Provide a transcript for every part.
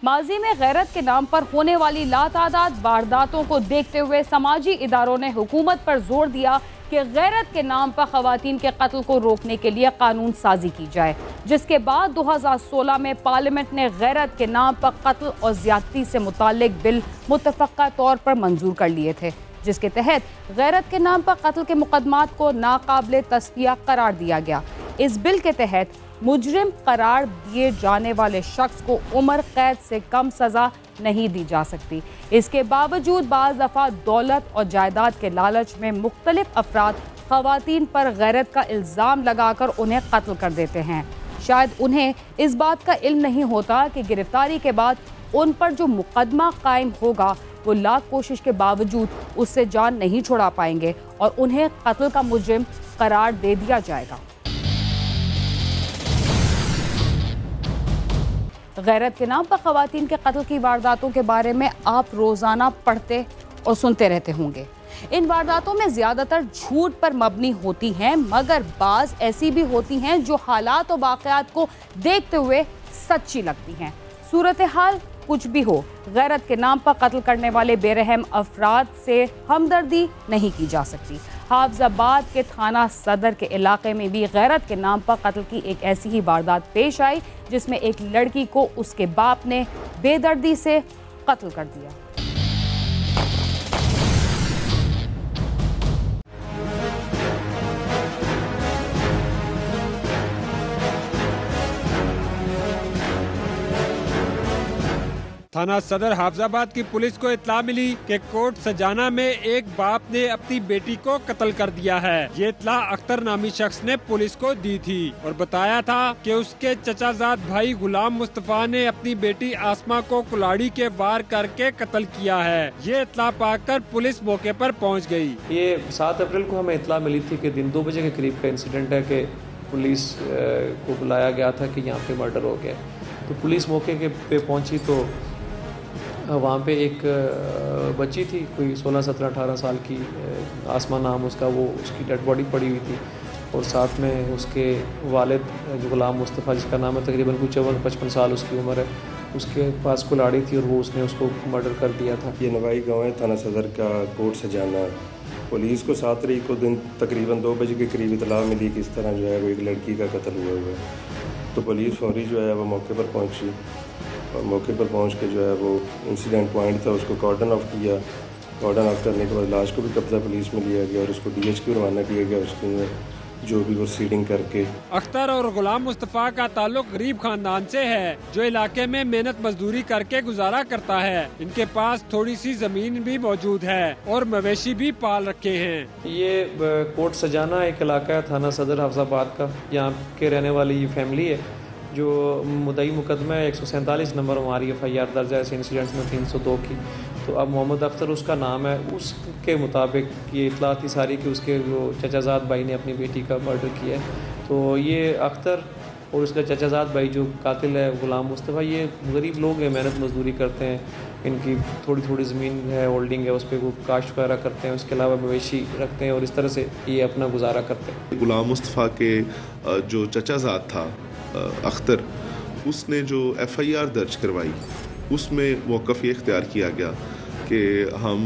माजी में गैरत के नाम पर होने वाली लातादाद वारदातों को देखते हुए समाजी इदारों ने हुकूमत पर जोर दिया कि गैरत के नाम पर खवातीन के कत्ल को रोकने के लिए कानून साजी की जाए, जिसके बाद 2016 में पार्लियामेंट ने गैरत के नाम पर कत्ल और ज्यादती से मुताल्लिक बिल मुतफ़क्का तौर पर मंजूर कर लिए थे, जिसके तहत गैरत के नाम पर कत्ल के मुकदमात को नाकाबिले तस्फिया करार दिया गया। इस बिल के तहत मुजरिम करार दिए जाने वाले शख्स को उम्र कैद से कम सज़ा नहीं दी जा सकती। इसके बावजूद बाज़ दफ़ा दौलत और जायदाद के लालच में मुख्तलिफ अफराद ख़वातीन पर गैरत का इल्ज़ाम लगाकर उन्हें कत्ल कर देते हैं। शायद उन्हें इस बात का इल्म नहीं होता कि गिरफ्तारी के बाद उन पर जो मुकदमा कायम होगा वो लाख कोशिश के बावजूद उससे जान नहीं छुड़ा पाएंगे और उन्हें कत्ल का मुजरिम करार दे दिया जाएगा। गैरत के नाम पर खवातीन के कत्ल की वारदातों के बारे में आप रोज़ाना पढ़ते और सुनते रहते होंगे। इन वारदातों में ज़्यादातर झूठ पर मबनी होती हैं, मगर बाज़ ऐसी भी होती हैं जो हालात और वाक़यात को देखते हुए सच्ची लगती हैं। सूरत हाल कुछ भी हो, गैरत के नाम पर कत्ल करने वाले बेरहम अफराद से हमदर्दी नहीं की जा सकती। हाफजाबाद के थाना सदर के इलाके में भी गैरत के नाम पर कत्ल की एक ऐसी ही वारदात पेश आई, जिसमें एक लड़की को उसके बाप ने बेदर्दी से कत्ल कर दिया। थाना सदर हाफजाबाद की पुलिस को इत्तला मिली कि कोट सजाना में एक बाप ने अपनी बेटी को कत्ल कर दिया है। ये इत्तला अख्तर नामी शख्स ने पुलिस को दी थी और बताया था कि उसके चचाजाद भाई गुलाम मुस्तफा ने अपनी बेटी आसमा को कुल्हाड़ी के वार करके कत्ल किया है। ये इत्तला पाकर पुलिस मौके पर पहुंच गई। ये 7 अप्रैल को हमें इत्तला मिली थी कि दिन 2 बजे के करीब का इंसिडेंट है कि पुलिस को बुलाया गया था कि यहाँ पे मर्डर हो गया। तो पुलिस मौके पे पहुँची तो वहाँ पे एक बच्ची थी, कोई 16, 17, 18 साल की, आसमा नाम उसका, वो उसकी डेड बॉडी पड़ी हुई थी और साथ में उसके वालिद जो गुलाम मुस्तफ़ा जिसका नाम है, तकरीबन कुछ 54-55 साल उसकी उम्र है, उसके पास कुल्हाड़ी थी और वो उसने उसको मर्डर कर दिया था। ये नवाई गाँव है, थाना सदर का कोट सजाना। पुलिस को 7 तारीख को दिन तकरीबन 2 बजे के करीब इतला मिली कि इस तरह जो है वो एक लड़की का कत्ल हुआ हुआ है। तो पुलिस फौरी जो है वो मौके पर पहुँची और मौके पर पहुंच के जो है वो इंसिडेंट पॉइंट था उसको कॉर्डन ऑफ किया। कॉर्डन ऑफ करने के बाद लाश को भी कब्जा पुलिस में लिया गया और उसको DHQ रवाना किया गया, उसकी जो भी वो सीडिंग करके। अख्तर और गुलाम मुस्तफ़ा का ताल्लुक गरीब खानदान से है जो इलाके में मेहनत मजदूरी करके गुजारा करता है। इनके पास थोड़ी सी जमीन भी मौजूद है और मवेशी भी पाल रखे हैं। ये कोट सजाना एक इलाका है थाना सदर हाफजाबाद का, यहाँ के रहने वाली ये फैमिली है। जो मुद्दई मुकदमा है 147 नंबर हमारी FIR दर्ज है इस इंसिडेंट्स में 302 की। तो अब मोहम्मद अख्तर उसका नाम है, उसके मुताबिक ये इतला थी सारी कि उसके जो चचाजाद भाई ने अपनी बेटी का मर्डर किया है। तो ये अख्तर और उसका चचाजाद भाई जो कातिल है गुलाम मुस्तफ़ा, ये गरीब लोग हैं, मेहनत मजदूरी करते हैं, इनकी थोड़ी थोड़ी ज़मीन है, होल्डिंग है, उस पर वो काश्त वगैरह करते हैं, उसके अलावा मवेशी रखते हैं और इस तरह से ये अपना गुजारा करते हैं। गुलाम मुस्तफ़ा के जो चचाजाद था अख्तर, उसने जो FIR दर्ज करवाई उसमें मौक़िफ़ ये इख्तियार किया गया कि हम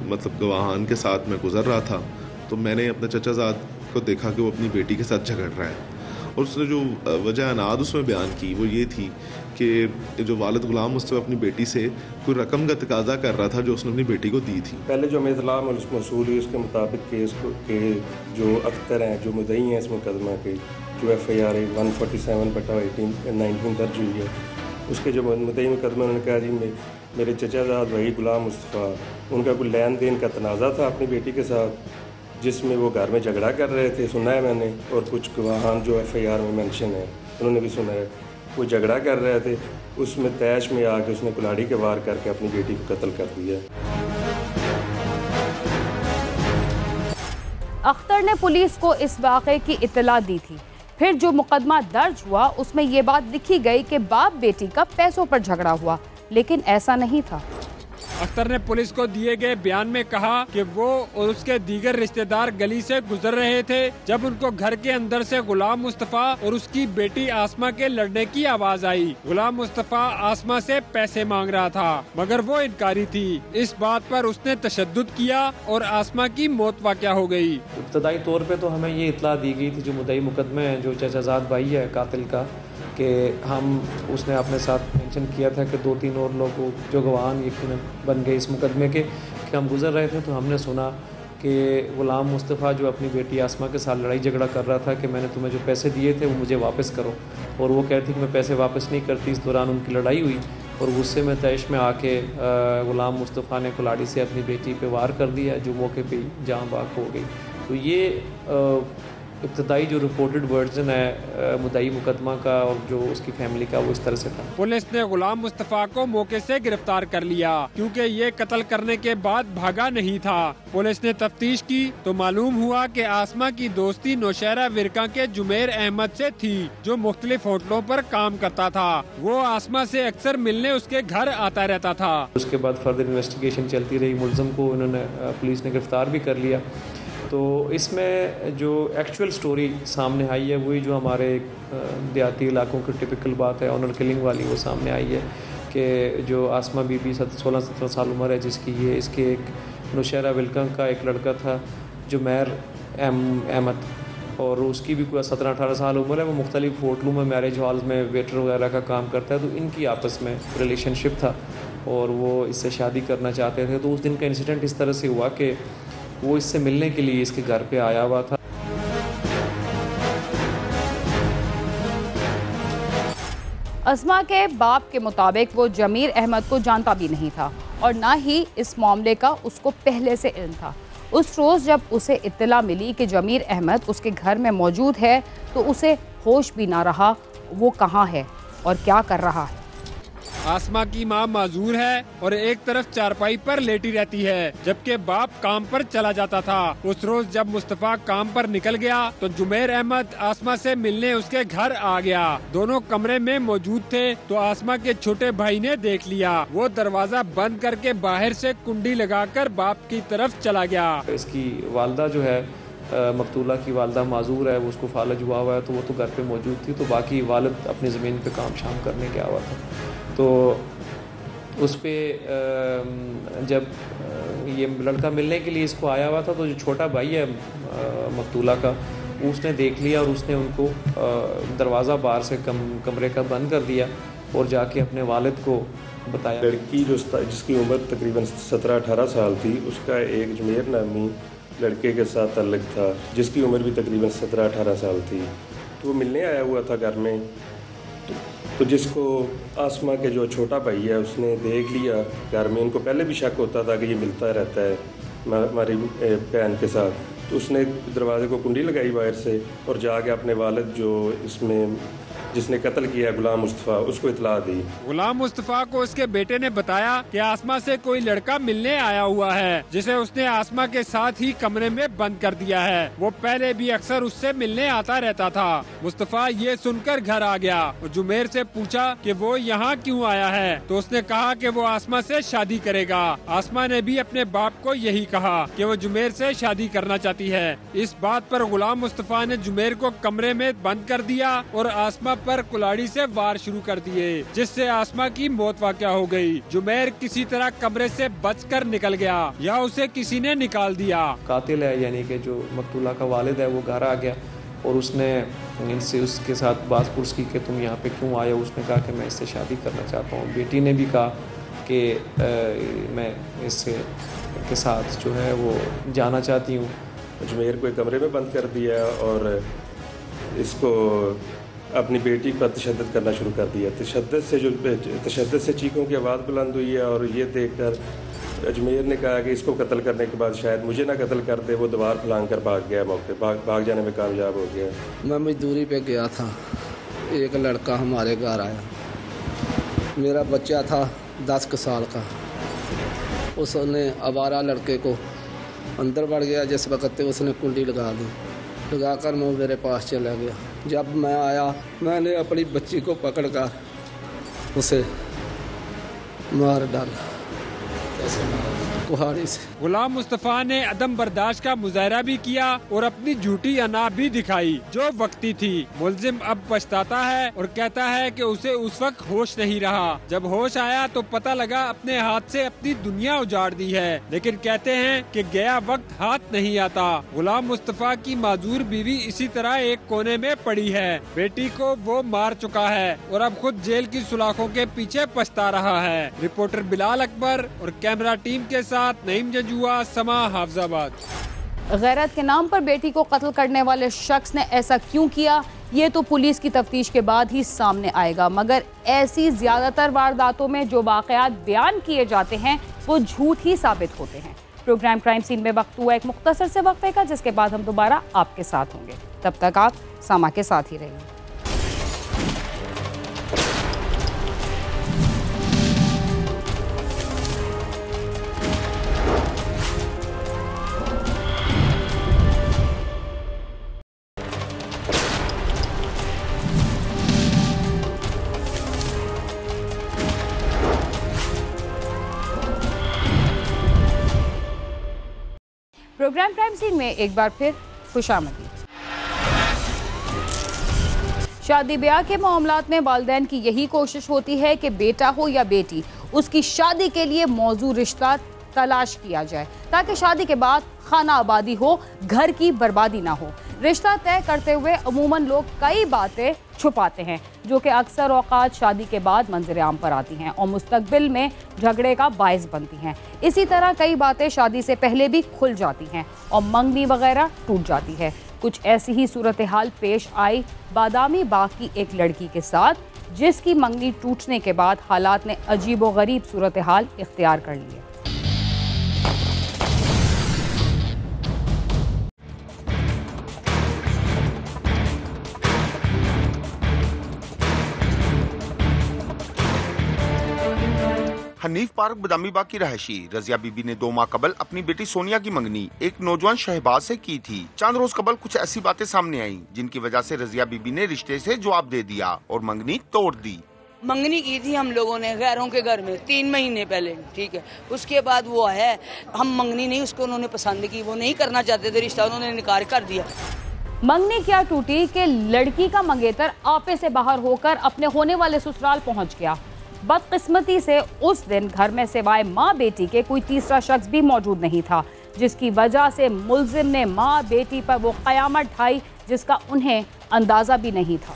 मतलब गवाहान के साथ मैं गुज़र रहा था तो मैंने अपने चचाजाद को देखा कि वो अपनी बेटी के साथ झगड़ रहा है और उसने जो वजह अनाद उसमें बयान की वो ये थी कि जो वालिद गुलाम मुस्तफ़ा अपनी बेटी से कोई रकम का तकाजा कर ररा था जो उसने अपनी बेटी को दी थी। पहले जो हमें इत्तला मौसूल हुई उसके मुताबिक केस के जो अख्तर हैं, जो मुद्दई हैं इस मुकदमा के, जो FIR 147/19 दर्ज हुई है, उसके जो मुद्दई मुकदमा उन्होंने कहा जी मेरे चचाजाद भाई गुलाम मुस्तफ़ा, उनका कोई लेन देन का तनाज़ा था अपनी बेटी के साथ जिसमें वो घर में झगड़ा कर रहे थे, सुना है मैंने, और कुछ गवाहान जो FIR में मेंशन है उन्होंने भी सुना है, वो झगड़ा कर रहे थे, उसमें तैश में आके उसने कुल्हाड़ी के वार करके अपनी बेटी को कत्ल कर दिया। अख्तर ने पुलिस को इस वाक़े की इत्तला दी थी। फिर जो मुकदमा दर्ज हुआ उसमें ये बात लिखी गई कि बाप बेटी का पैसों पर झगड़ा हुआ, लेकिन ऐसा नहीं था। अख्तर ने पुलिस को दिए गए बयान में कहा कि वो और उसके दीगर रिश्तेदार गली से गुजर रहे थे जब उनको घर के अंदर से गुलाम मुस्तफा और उसकी बेटी आसमा के लड़ने की आवाज आई। गुलाम मुस्तफा आसमा से पैसे मांग रहा था मगर वो इनकारी थी। इस बात पर उसने तशद्दुद किया और आसमा की मौत वाक़या हो गई। इब्तदाई तौर पे तो हमें ये इत्तला दी गई थी जो मुद्दई मुकदमे है, जो चचाजाद भाई है कातिल का, कि उसने अपने साथ मेंशन किया था कि 2-3 और लोग जो गवाह यकीनन बन गए इस मुकदमे के, कि हम गुजर रहे थे तो हमने सुना कि गुलाम मुस्तफ़ा जो अपनी बेटी आसमा के साथ लड़ाई झगड़ा कर रहा था कि मैंने तुम्हें जो पैसे दिए थे वो मुझे वापस करो, और वो कहती कि मैं पैसे वापस नहीं करती। इस दौरान उनकी लड़ाई हुई और गुस्से में तैश में आके गुलाम मुस्तफ़ा ने कुल्हाड़ी से अपनी बेटी पे वार कर दिया जो मौके पे जान बाग हो गई। तो ये इब्तदाई जो रिपोर्टेड वर्जन है मुद्दई मुकदमा का और जो उसकी फैमिली का वो इस तरह से था। पुलिस ने गुलाम मुस्तफा को मौके से गिरफ्तार कर लिया क्योंकि ये कत्ल करने के बाद भागा नहीं था। पुलिस ने तफ्तीश की तो मालूम हुआ कि आसमा की दोस्ती नौशहरा विरका के जुमेर अहमद से थी जो मुख्तलिफ होटलों पर काम करता था। वो आसमा से अक्सर मिलने उसके घर आता रहता था। उसके बाद फर्दर इन्वेस्टिगेशन चलती रही, मुलज़म को उन्होंने पुलिस ने गिरफ्तार भी कर लिया। तो इसमें जो एक्चुअल स्टोरी सामने आई है वही जो हमारे देहाती इलाकों की टिपिकल बात है ऑनर किलिंग वाली, वो सामने आई है कि जो आसमा बीबी 16-17 साल उम्र है जिसकी, ये इसके एक नौशहरा विल्का का एक लड़का था जुमेर अहमद, और उसकी भी कोई 17-18 साल उम्र है। वो मुख्तलिफ होटलों में मैरिज हॉल्स में वेटर वगैरह का काम करता है। तो इनकी आपस में रिलेशनशिप था और वो इससे शादी करना चाहते थे। तो उस दिन का इंसिडेंट इस तरह से हुआ कि वो इससे मिलने के लिए इसके घर पे आया हुआ था। अस्मा के बाप के मुताबिक वो जमीर अहमद को जानता भी नहीं था और ना ही इस मामले का उसको पहले से इल्म था। उस रोज़ जब उसे इत्तला मिली कि जमीर अहमद उसके घर में मौजूद है तो उसे होश भी ना रहा वो कहाँ है और क्या कर रहा है। आसमा की मां माजूर है और एक तरफ चारपाई पर लेटी रहती है जबकि बाप काम पर चला जाता था। उस रोज जब मुस्तफा काम पर निकल गया तो जुमेर अहमद आसमा से मिलने उसके घर आ गया। दोनों कमरे में मौजूद थे तो आसमा के छोटे भाई ने देख लिया। वो दरवाजा बंद करके बाहर से कुंडी लगाकर बाप की तरफ चला गया। इसकी वालदा जो है मकतूला की वालदा माजूर है, वो उसको फालज हुआ है तो वो तो घर पे मौजूद थी। तो बाकी वालिद अपनी ज़मीन पे काम शाम करने गया हुआ था। तो उस पर जब ये लड़का मिलने के लिए इसको आया हुआ था तो जो छोटा भाई है मकतूला का उसने देख लिया और उसने उनको दरवाज़ा बाहर से कमरे का बंद कर दिया और जाके अपने वालिद को बताया। लड़की जिसकी उम्र तकरीबन 17-18 साल थी उसका एक जुमेर नामी लड़के के साथ ताल्लुक़ था जिसकी उम्र भी तकरीबन 17-18 साल थी। तो वो मिलने आया हुआ था घर में। तो जिसको आसमा के जो छोटा भाई है उसने देख लिया घर में। उनको पहले भी शक होता था कि ये मिलता रहता है हमारी बहन के साथ। तो उसने दरवाजे को कुंडी लगाई बाहर से और जाके अपने वालिद जो इसमें जिसने कत्ल किया गुलाम मुस्तफा उसको इतला दी। गुलाम मुस्तफा को उसके बेटे ने बताया कि आसमा से कोई लड़का मिलने आया हुआ है जिसे उसने आसमा के साथ ही कमरे में बंद कर दिया है। वो पहले भी अक्सर उससे मिलने आता रहता था। मुस्तफा ये सुनकर घर आ गया और जुमेर से पूछा कि वो यहाँ क्यों आया है तो उसने कहा कि वो आसमा से शादी करेगा। आसमा ने भी अपने बाप को यही कहा कि वो जुमेर से शादी करना चाहती है। इस बात पर गुलाम मुस्तफा ने जुमेर को कमरे में बंद कर दिया और आसमा पर कुल्हाड़ी से वार शुरू कर दिए जिससे आसमा की मौत वाक़या हो गई। जुमेर किसी तरह कमरे से बचकर निकल गया या उसे किसी ने निकाल दिया। कातिल है यानी कि जो मकतूला का वालिद है वो घर आ गया और उसने इनसे उसके साथ बात पुरस की कि तुम यहाँ पे क्यों आए हो। उसने कहा कि मैं इससे शादी करना चाहता हूँ। बेटी ने भी कहा कि मैं इससे के साथ जो है वो जाना चाहती हूँ। जुमेर को कमरे में बंद कर दिया और इसको अपनी बेटी पर तशद्दुद करना शुरू कर दिया। तशद्दुद से चीखों की आवाज़ बुलंद हुई है और ये देखकर अजमेर ने कहा कि इसको कत्ल करने के बाद शायद मुझे ना कत्ल कर दे। वो दीवार फलांग कर भाग गया। मौके भाग जाने में कामयाब हो गया। मैं मजदूरी पे गया था, एक लड़का हमारे घर आया। मेरा बच्चा था 10 साल का। उसने आवारा लड़के को अंदर बढ़ गया। जिस वक्त उसने कुंडी लगा दी, लगाकर वो मेरे पास चला गया। जब मैं आया मैंने अपनी बच्ची को पकड़कर उसे मार डाला। कुहाड़ी से। गुलाम मुस्तफा ने अदम बर्दाश्त का मुजाहरा भी किया और अपनी झूठी अना भी दिखाई जो वक्ती थी। मुलजिम अब पछताता है और कहता है कि उसे उस वक्त होश नहीं रहा। जब होश आया तो पता लगा अपने हाथ से अपनी दुनिया उजाड़ दी है, लेकिन कहते हैं कि गया वक्त हाथ नहीं आता। गुलाम मुस्तफा की माजूर बीवी इसी तरह एक कोने में पड़ी है। बेटी को वो मार चुका है और अब खुद जेल की सुलाखों के पीछे पछता रहा है। रिपोर्टर बिलाल अकबर और कैमरा टीम के साथ नईम जजुआ, समा, हाफजाबाद। गैरत के नाम पर बेटी को कत्ल करने वाले शख्स ने ऐसा क्यों किया, ये तो पुलिस की तफ्तीश के बाद ही सामने आएगा। मगर ऐसी ज्यादातर वारदातों में जो वाकयात बयान किए जाते हैं वो झूठ ही साबित होते हैं। प्रोग्राम क्राइम सीन में वक्त हुआ एक मुख्तसर से वक्फे का, जिसके बाद हम दोबारा आपके साथ होंगे। तब तक आप समा के साथ ही रहिए। प्रोग्राम क्राइम सीन में एक बार फिर खुशामदीद। शादी ब्याह के मामलात में वालिदैन की यही कोशिश होती है कि बेटा हो या बेटी, उसकी शादी के लिए मौजू रिश्ता तलाश किया जाए ताकि शादी के बाद खाना आबादी हो, घर की बर्बादी ना हो। रिश्ता तय करते हुए अमूमन लोग कई बातें छुपाते हैं जो कि अक्सर औकात शादी के बाद मंजर आम पर आती हैं और मुस्तकबिल में झगड़े का बायस बनती हैं। इसी तरह कई बातें शादी से पहले भी खुल जाती हैं और मंगनी वगैरह टूट जाती है। कुछ ऐसी ही सूरत हाल पेश आई बादामी बाग की एक लड़की के साथ, जिसकी मंगनी टूटने के बाद हालात ने अजीबो गरीब सूरत हाल इख्तियार कर ली है। हनीफ पार्क बदामी बाग की रहायशी रजिया बीबी ने 2 माह कबल अपनी बेटी सोनिया की मंगनी एक नौजवान शहबाज से की थी। चंद रोज कबल कुछ ऐसी बातें सामने आईं जिनकी वजह से रजिया बीबी ने रिश्ते से जवाब दे दिया और मंगनी तोड़ दी। मंगनी की थी हम लोगों ने गैरों के घर में 3 महीने पहले, ठीक है। उसके बाद वो है, हम मंगनी नहीं, उसको उन्होंने पसंद की, वो नहीं करना चाहते थे रिश्ता, उन्होंने इनकार कर दिया। मंगनी क्या टूटी कि लड़की का मंगेतर आपे से बाहर होकर अपने होने वाले ससुराल पहुंच गया। बदकिस्मती से उस दिन घर में सिवाय माँ बेटी के कोई तीसरा शख्स भी मौजूद नहीं था, जिसकी वजह से मुलजिम ने माँ बेटी पर वो कयामत ढाई जिसका उन्हें अंदाजा भी नहीं था।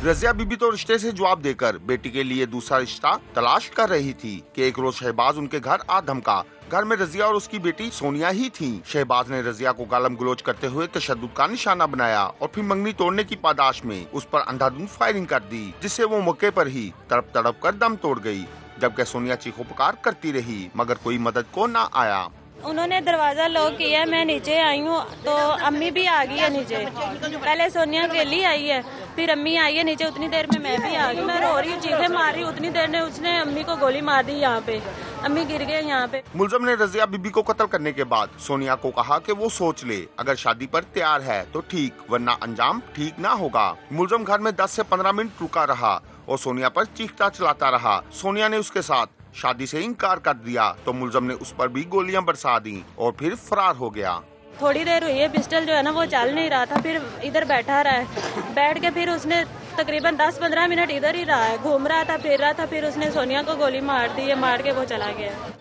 रजिया बीबी तो रिश्ते से जवाब देकर बेटी के लिए दूसरा रिश्ता तलाश कर रही थी कि एक रोज शहबाज उनके घर आ धमका। घर में रजिया और उसकी बेटी सोनिया ही थीं। शहबाज ने रजिया को गालम गलोच करते हुए तशद्दुद का निशाना बनाया और फिर मंगनी तोड़ने की पादाश में उस पर अंधाधुंध फायरिंग कर दी, जिससे वो मौके पर ही तड़प तड़प कर दम तोड़ गई। जबकि सोनिया चीखो पुकार करती रही मगर कोई मदद को न आया। उन्होंने दरवाजा लॉक किया, मैं नीचे आई हूँ तो अम्मी भी आ गई है नीचे। पहले सोनिया अकेली आई है, फिर अम्मी आई है नीचे, उतनी देर में मैं भी आ गई। मैं रो रही हूँ, चीखें मार रही हूँ, उतनी देर में उसने अम्मी को गोली मार दी। यहाँ पे अम्मी गिर गए यहाँ पे। मुलजिम ने रजिया बीबी को कत्ल करने के बाद सोनिया को कहा कि वो सोच ले, अगर शादी पर तैयार है तो ठीक, वरना अंजाम ठीक ना होगा। मुलजिम घर में 10 से 15 मिनट रुका रहा और सोनिया पर चीखता चलाता रहा। सोनिया ने उसके साथ शादी से इनकार कर दिया तो मुलजिम ने उस पर भी गोलियां बरसा दी और फिर फरार हो गया। थोड़ी देर हुई है, पिस्टल जो है ना वो चल नहीं रहा था, फिर इधर बैठा रहा है। बैठ के फिर उसने तकरीबन 10-15 मिनट इधर ही रहा है, घूम रहा था, फिर रहा था, फिर उसने सोनिया को गोली मार दी है, मार के वो चला गया।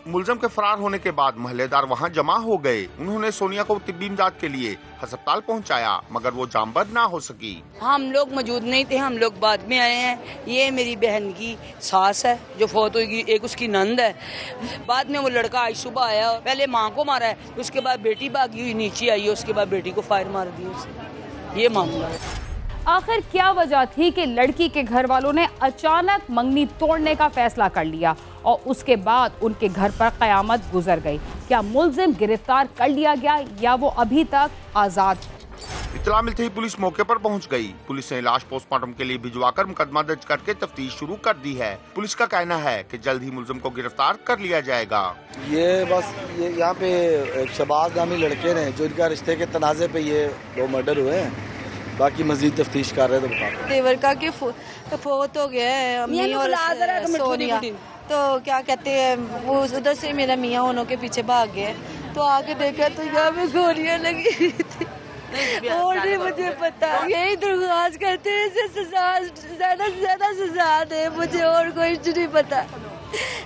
मुलजिम के फरार होने के बाद महल्लेदार वहां जमा हो गए। उन्होंने सोनिया को तिब्बी इमदाद के लिए अस्पताल पहुंचाया मगर वो जामबद ना हो सकी। हम लोग मौजूद नहीं थे, हम लोग बाद में आए हैं। ये मेरी बहन की सास है जो फौत हुई, एक उसकी नंद है। बाद में वो लड़का आज सुबह आया, पहले माँ को मारा है, उसके बाद बेटी भागी हुई नीचे आई है, उसके बाद बेटी को फायर मार दी उसने। ये मामला है। आखिर क्या वजह थी कि लड़की के घर वालों ने अचानक मंगनी तोड़ने का फैसला कर लिया और उसके बाद उनके घर पर कयामत गुजर गई? क्या मुलजिम गिरफ्तार कर लिया गया या वो अभी तक आजाद? इत्तला मिलते ही पुलिस मौके पर पहुंच गई। पुलिस ने लाश पोस्टमार्टम के लिए भिजवाकर मुकदमा दर्ज करके तफ्तीश शुरू कर दी है। पुलिस का कहना है कि जल्द ही मुलजिम को गिरफ्तार कर लिया जाएगा। ये यहाँ पे एक शहबाज नामी लड़के ने जो इनका रिश्ते के तनाजे पे ये 2 मर्डर हुए हैं, बाकी मजीद तफ्तीश कर रहे हैं तो बता। देवर का कि फोत हो गया है अम्मी और सोनिया, तो क्या कहते हैं वो उधर से मेरा मियाँ उन्हों के पीछे भाग गए, तो आके देखा तो यहाँ पे गोलियां लगी थी और नहीं मुझे पता। यही दरख्वास्त करते हैं इसे सजा, ज्यादा से ज्यादा सजा दे मुझे, और कोई नहीं पता।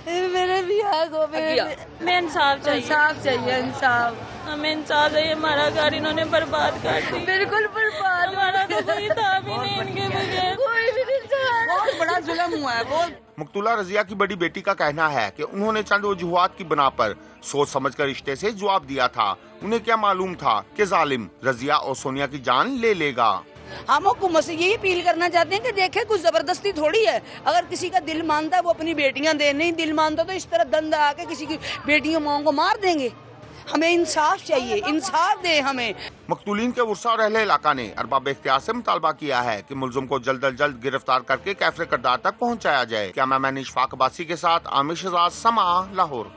मेरे मियाँ को मैं इंसाफ चाहिए, इंसाफ चाहिए, इंसाफ हमें इंसाफ चाहिए। हमारा घर इन्होंने बर्बाद कर दी, बिल्कुल बर्बाद। हमारा तो कोई था भी नहीं इनके बगैर, कोई भी नहीं। बहुत बड़ा जुल्म हुआ है बहुत। मकतूला रजिया की बड़ी बेटी का कहना है कि उन्होंने चंद वजूहात की बिना पर सोच समझकर रिश्ते से जवाब दिया था। उन्हें क्या मालूम था कि जालिम रजिया और सोनिया की जान ले लेगा। हम हुकूमत से यही अपील करना चाहते हैं कि देखे कुछ जबरदस्ती थोड़ी है, अगर किसी का दिल मानता है वो अपनी बेटियां दे, नहीं दिल मानता तो इस तरह दंड आके किसी की बेटियों माओ को मार देंगे। हमें इंसाफ चाहिए, इंसाफ दे हमें। मकतूलीन के उर्सा और अहले इलाका ने अरबाब इख्तियार से मुतालबा किया है कि मुलजिम को जल्द अज जल्द गिरफ्तार करके कैफरे करदार तक पहुँचाया जाए। कैमरामैन इशफाक अब्बासी के साथ आमिर शहजाद, समा, लाहौर।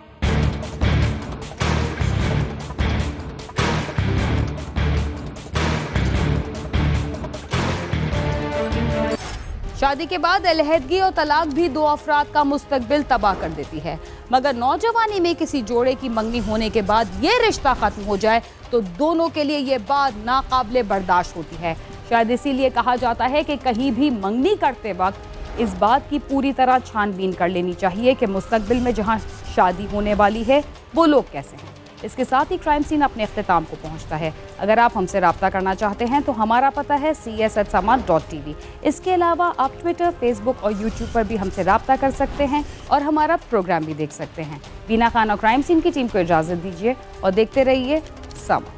शादी के बाद अलहदगी और तलाक भी दो अफराद का मुस्तकबिल तबाह कर देती है, मगर नौजवानी में किसी जोड़े की मंगनी होने के बाद ये रिश्ता खत्म हो जाए तो दोनों के लिए ये बात नाकाबिले बर्दाश्त होती है। शायद इसीलिए कहा जाता है कि कहीं भी मंगनी करते वक्त इस बात की पूरी तरह छानबीन कर लेनी चाहिए कि मुस्तकबिल में जहां शादी होने वाली है वो लोग कैसे हैं। इसके साथ ही क्राइम सीन अपने अख्तिताम को पहुंचता है। अगर आप हमसे रब्ता करना चाहते हैं तो हमारा पता है cs@sama.tv। इसके अलावा आप ट्विटर, फेसबुक और यूट्यूब पर भी हमसे रब्ता कर सकते हैं और हमारा प्रोग्राम भी देख सकते हैं। बीना खान और क्राइम सीन की टीम को इजाज़त दीजिए और देखते रहिए समा।